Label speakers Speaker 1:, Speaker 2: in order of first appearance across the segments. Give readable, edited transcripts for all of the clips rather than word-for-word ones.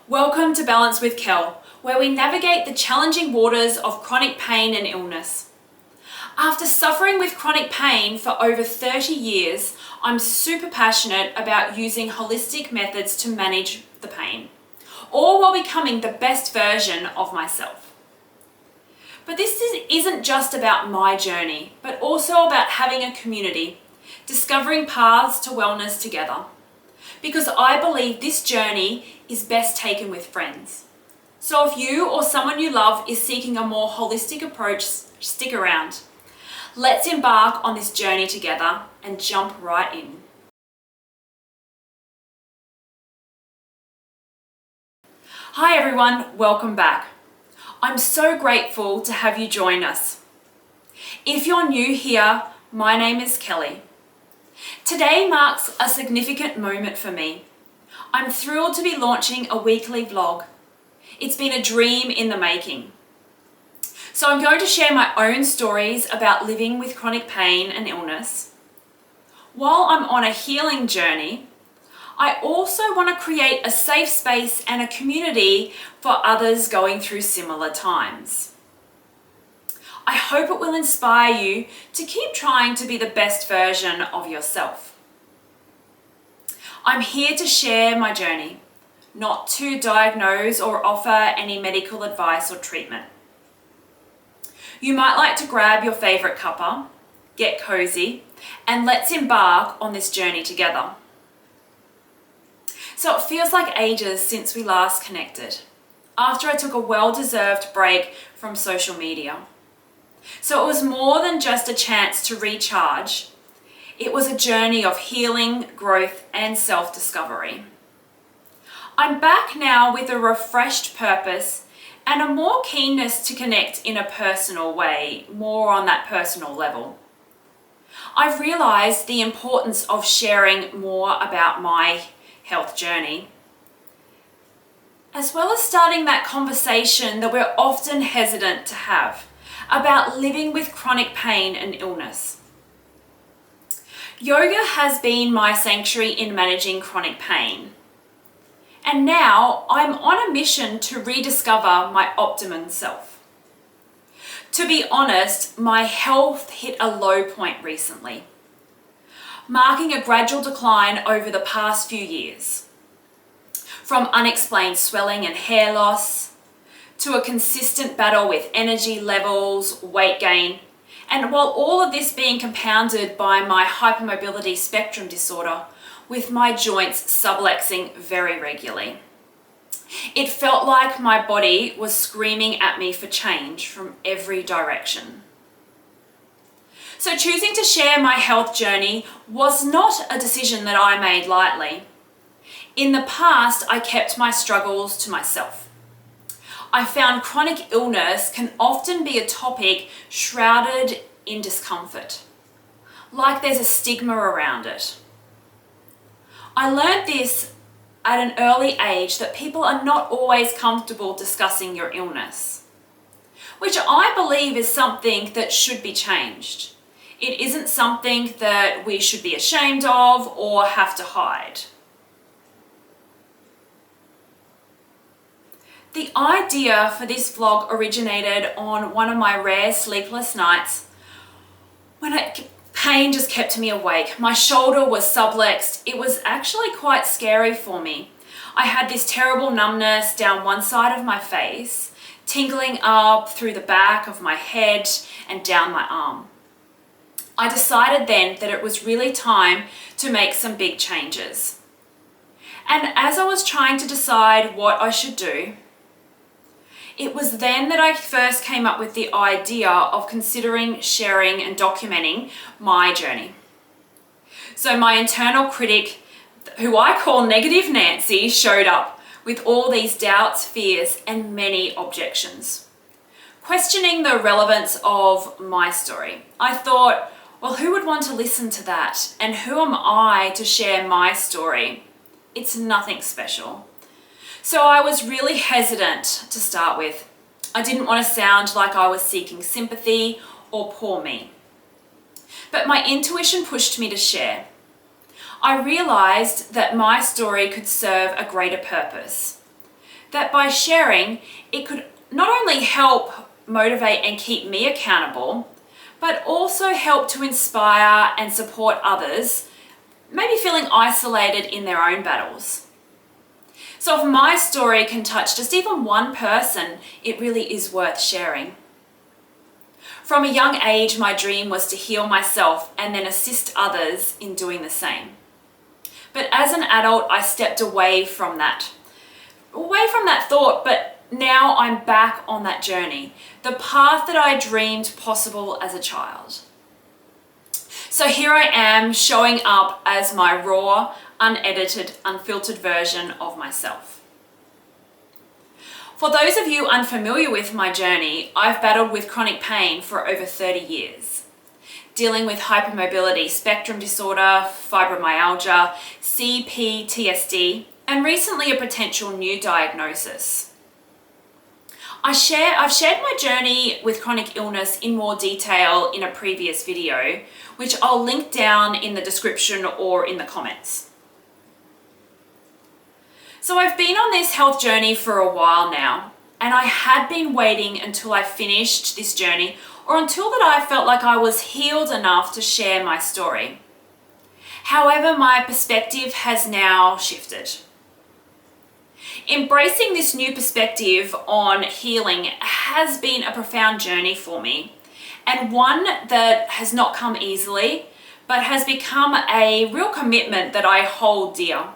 Speaker 1: Welcome to Balance with Kel, where we navigate the challenging waters of chronic pain and illness. After suffering with chronic pain for over 30 years, I'm super passionate about using holistic methods to manage the pain, all while becoming the best version of myself. But this isn't just about my journey, but also about having a community, discovering paths to wellness together. Because I believe this journey is best taken with friends. So if you or someone you love is seeking a more holistic approach, stick around. Let's embark on this journey together and jump right in. Hi everyone, welcome back. I'm so grateful to have you join us. If you're new here, my name is Kelly. Today marks a significant moment for me. I'm thrilled to be launching a weekly vlog. It's been a dream in the making. So I'm going to share my own stories about living with chronic pain and illness. While I'm on a healing journey, I also want to create a safe space and a community for others going through similar times. I hope it will inspire you to keep trying to be the best version of yourself. I'm here to share my journey, not to diagnose or offer any medical advice or treatment. You might like to grab your favorite cuppa, get cozy, and let's embark on this journey together. So it feels like ages since we last connected, after I took a well-deserved break from social media. So it was more than just a chance to recharge. It was a journey of healing, growth, and self-discovery. I'm back now with a refreshed purpose and a more keenness to connect in a personal way, more on that personal level. I've realized the importance of sharing more about my health journey, as well as starting that conversation that we're often hesitant to have about living with chronic pain and illness. Yoga has been my sanctuary in managing chronic pain. And now I'm on a mission to rediscover my optimum self. To be honest, my health hit a low point recently, marking a gradual decline over the past few years. From unexplained swelling and hair loss, to a consistent battle with energy levels, weight gain, and while all of this being compounded by my hypermobility spectrum disorder, with my joints subluxing very regularly. It felt like my body was screaming at me for change from every direction. So choosing to share my health journey was not a decision that I made lightly. In the past, I kept my struggles to myself. I found chronic illness can often be a topic shrouded in discomfort, like there's a stigma around it. I learned this at an early age that people are not always comfortable discussing your illness, which I believe is something that should be changed. It isn't something that we should be ashamed of or have to hide. The idea for this vlog originated on one of my rare sleepless nights when pain just kept me awake. My shoulder was subluxed. It was actually quite scary for me. I had this terrible numbness down one side of my face, tingling up through the back of my head and down my arm. I decided then that it was really time to make some big changes. And as I was trying to decide what I should do, it was then that I first came up with the idea of considering sharing and documenting my journey. So my internal critic, who I call Negative Nancy, showed up with all these doubts, fears, and many objections, questioning the relevance of my story. I thought, well, who would want to listen to that? And who am I to share my story? It's nothing special. So I was really hesitant to start with. I didn't want to sound like I was seeking sympathy or poor me. But my intuition pushed me to share. I realized that my story could serve a greater purpose, that by sharing, it could not only help motivate and keep me accountable, but also help to inspire and support others, maybe feeling isolated in their own battles. So if my story can touch just even one person, it really is worth sharing. From a young age, my dream was to heal myself and then assist others in doing the same. But as an adult, I stepped away from that thought, but now I'm back on that journey, the path that I dreamed possible as a child. So here I am showing up as my raw, unedited, unfiltered version of myself. For those of you unfamiliar with my journey, I've battled with chronic pain for over 30 years, dealing with hypermobility, spectrum disorder, fibromyalgia, CPTSD, and recently a potential new diagnosis. I've shared my journey with chronic illness in more detail in a previous video, which I'll link down in the description or in the comments. So I've been on this health journey for a while now, and I had been waiting until I finished this journey or until that I felt like I was healed enough to share my story. However, my perspective has now shifted. Embracing this new perspective on healing has been a profound journey for me, and one that has not come easily, but has become a real commitment that I hold dear.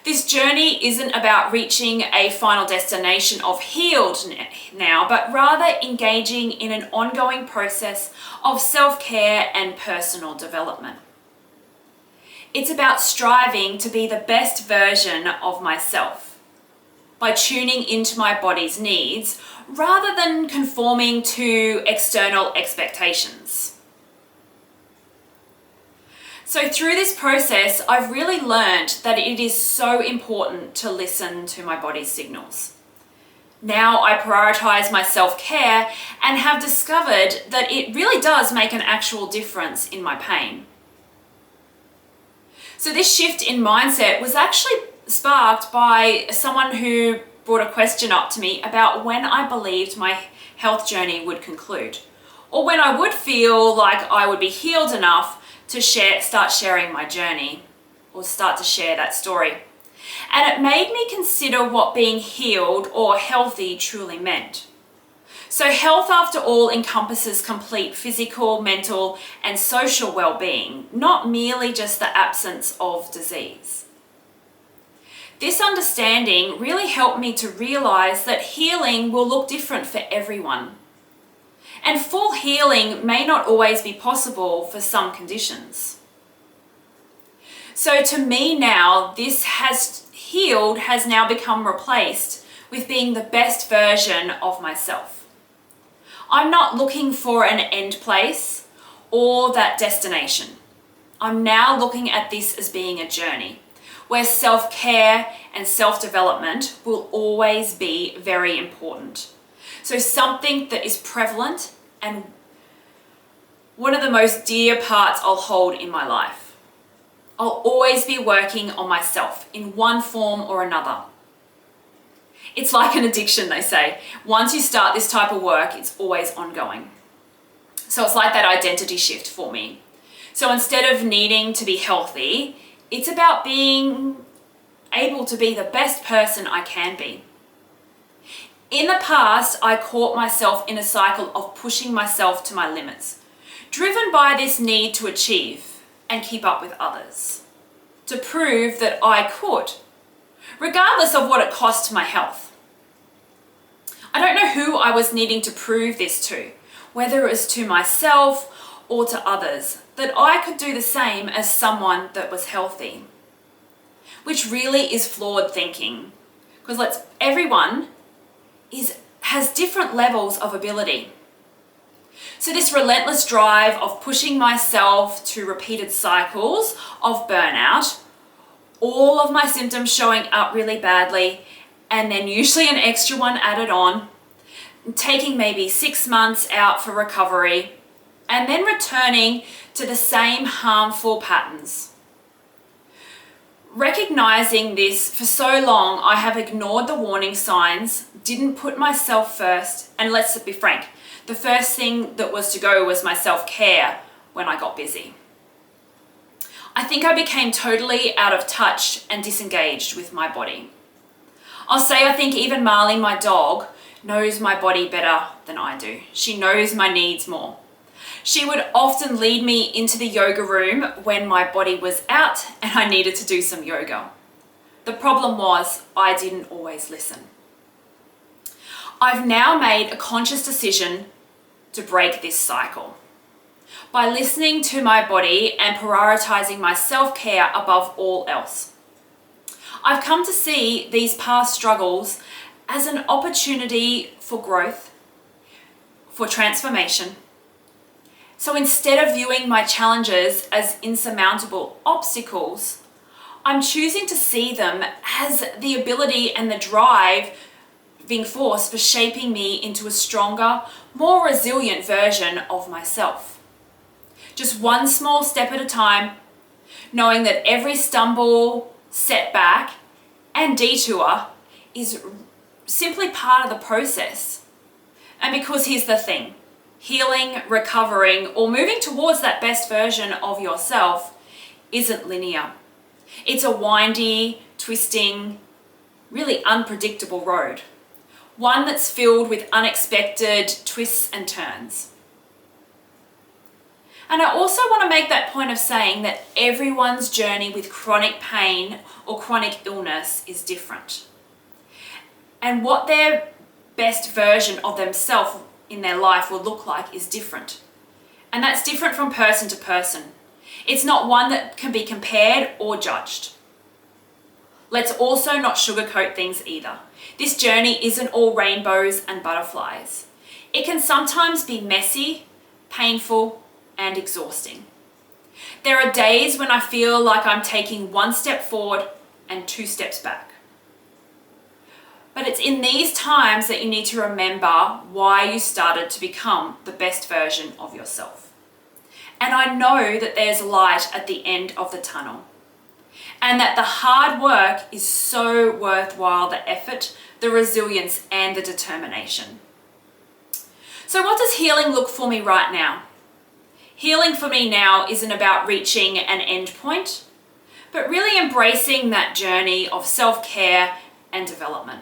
Speaker 1: This journey isn't about reaching a final destination of healed now, but rather engaging in an ongoing process of self-care and personal development. It's about striving to be the best version of myself by tuning into my body's needs rather than conforming to external expectations. So through this process, I've really learned that it is so important to listen to my body's signals. Now I prioritize my self-care and have discovered that it really does make an actual difference in my pain. So this shift in mindset was actually sparked by someone who brought a question up to me about when I believed my health journey would conclude, or when I would feel like I would be healed enough to start sharing my journey, or start to share that story. And it made me consider what being healed or healthy truly meant. So health, after all, encompasses complete physical, mental, and social well-being, not merely just the absence of disease. This understanding really helped me to realize that healing will look different for everyone. And full healing may not always be possible for some conditions. So to me now, this has now become replaced with being the best version of myself. I'm not looking for an end place or that destination. I'm now looking at this as being a journey where self-care and self-development will always be very important. So something that is prevalent and one of the most dear parts I'll hold in my life. I'll always be working on myself in one form or another. It's like an addiction, they say. Once you start this type of work, it's always ongoing. So it's like that identity shift for me. So instead of needing to be healthy, it's about being able to be the best person I can be. In the past, I caught myself in a cycle of pushing myself to my limits, driven by this need to achieve and keep up with others, to prove that I could, regardless of what it cost to my health. I don't know who I was needing to prove this to, whether it was to myself or to others, that I could do the same as someone that was healthy, which really is flawed thinking, because everyone has different levels of ability. So this relentless drive of pushing myself to repeated cycles of burnout, all of my symptoms showing up really badly, and then usually an extra one added on, taking maybe 6 months out for recovery, and then returning to the same harmful patterns. Recognizing this, for so long I have ignored the warning signs, didn't put myself first, and let's be frank, the first thing that was to go was my self-care when I got busy. I think I became totally out of touch and disengaged with my body. I'll say I think even Marley, my dog, knows my body better than I do. She knows my needs more. She would often lead me into the yoga room when my body was out and I needed to do some yoga. The problem was I didn't always listen. I've now made a conscious decision to break this cycle by listening to my body and prioritizing my self-care above all else. I've come to see these past struggles as an opportunity for growth, for transformation. So instead of viewing my challenges as insurmountable obstacles, I'm choosing to see them as the ability and the driving force for shaping me into a stronger, more resilient version of myself. Just one small step at a time, knowing that every stumble, setback, and detour is simply part of the process. And because here's the thing, healing, recovering, or moving towards that best version of yourself isn't linear. It's a windy, twisting, really unpredictable road. One that's filled with unexpected twists and turns. And I also want to make that point of saying that everyone's journey with chronic pain or chronic illness is different. And what their best version of themselves in their life will look like is different. And that's different from person to person. It's not one that can be compared or judged. Let's also not sugarcoat things either. This journey isn't all rainbows and butterflies. It can sometimes be messy, painful, and exhausting. There are days when I feel like I'm taking one step forward and 2 steps back. But it's in these times that you need to remember why you started to become the best version of yourself. And I know that there's light at the end of the tunnel, and that the hard work is so worthwhile, the effort, the resilience, and the determination. So what does healing look for me right now? Healing for me now isn't about reaching an end point, but really embracing that journey of self-care and development.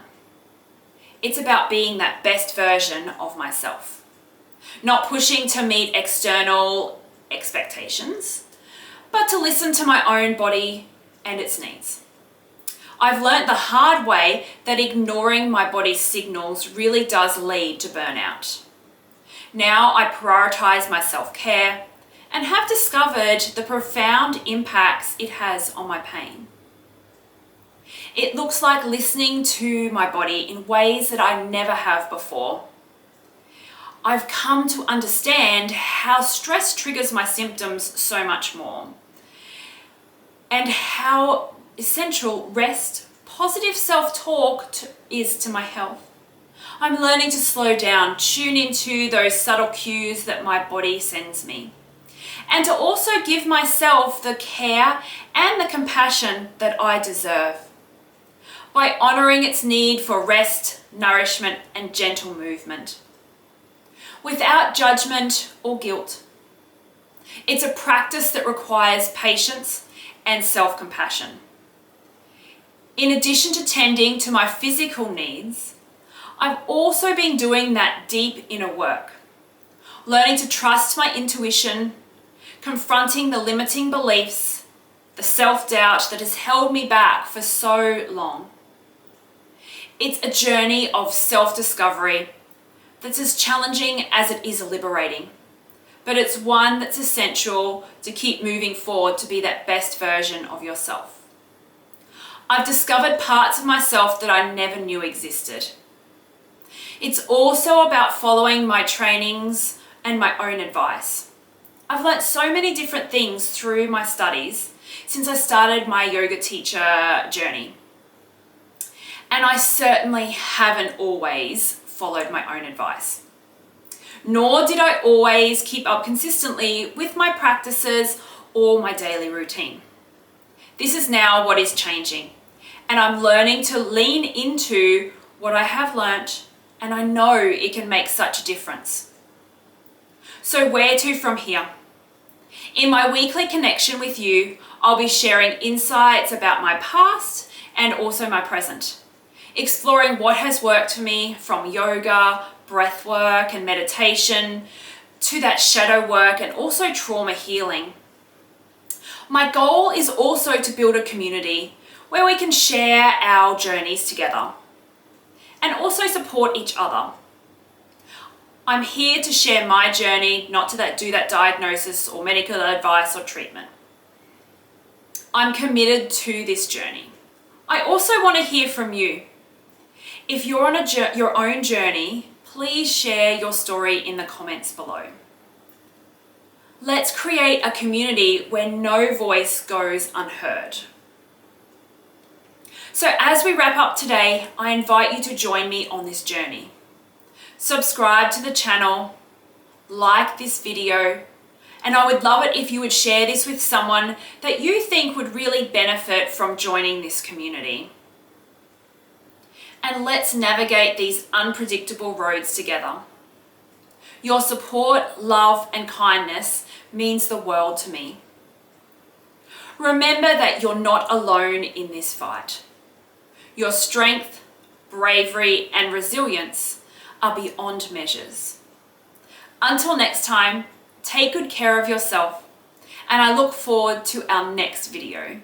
Speaker 1: It's about being that best version of myself, not pushing to meet external expectations, but to listen to my own body and its needs. I've learnt the hard way that ignoring my body's signals really does lead to burnout. Now I prioritize my self-care and have discovered the profound impacts it has on my pain. It looks like listening to my body in ways that I never have before. I've come to understand how stress triggers my symptoms so much more, and how essential rest, positive self-talk is to my health. I'm learning to slow down, tune into those subtle cues that my body sends me, and to also give myself the care and the compassion that I deserve, by honoring its need for rest, nourishment, and gentle movement, without judgment or guilt. It's a practice that requires patience and self-compassion. In addition to tending to my physical needs, I've also been doing that deep inner work, learning to trust my intuition, confronting the limiting beliefs, the self-doubt that has held me back for so long. It's a journey of self-discovery that's as challenging as it is liberating, but it's one that's essential to keep moving forward to be that best version of yourself. I've discovered parts of myself that I never knew existed. It's also about following my trainings and my own advice. I've learnt so many different things through my studies since I started my yoga teacher journey. And I certainly haven't always followed my own advice. Nor did I always keep up consistently with my practices or my daily routine. This is now what is changing, and I'm learning to lean into what I have learnt, and I know it can make such a difference. So where to from here? In my weekly connection with you, I'll be sharing insights about my past and also my present, exploring what has worked for me from yoga, breath work and meditation, to that shadow work and also trauma healing. My goal is also to build a community where we can share our journeys together and also support each other. I'm here to share my journey, not to do that diagnosis or medical advice or treatment. I'm committed to this journey. I also want to hear from you. If you're on your own journey, please share your story in the comments below. Let's create a community where no voice goes unheard. So as we wrap up today, I invite you to join me on this journey. Subscribe to the channel, like this video, and I would love it if you would share this with someone that you think would really benefit from joining this community. And let's navigate these unpredictable roads together. Your support, love, and kindness means the world to me. Remember that you're not alone in this fight. Your strength, bravery, and resilience are beyond measures. Until next time, take good care of yourself, and I look forward to our next video.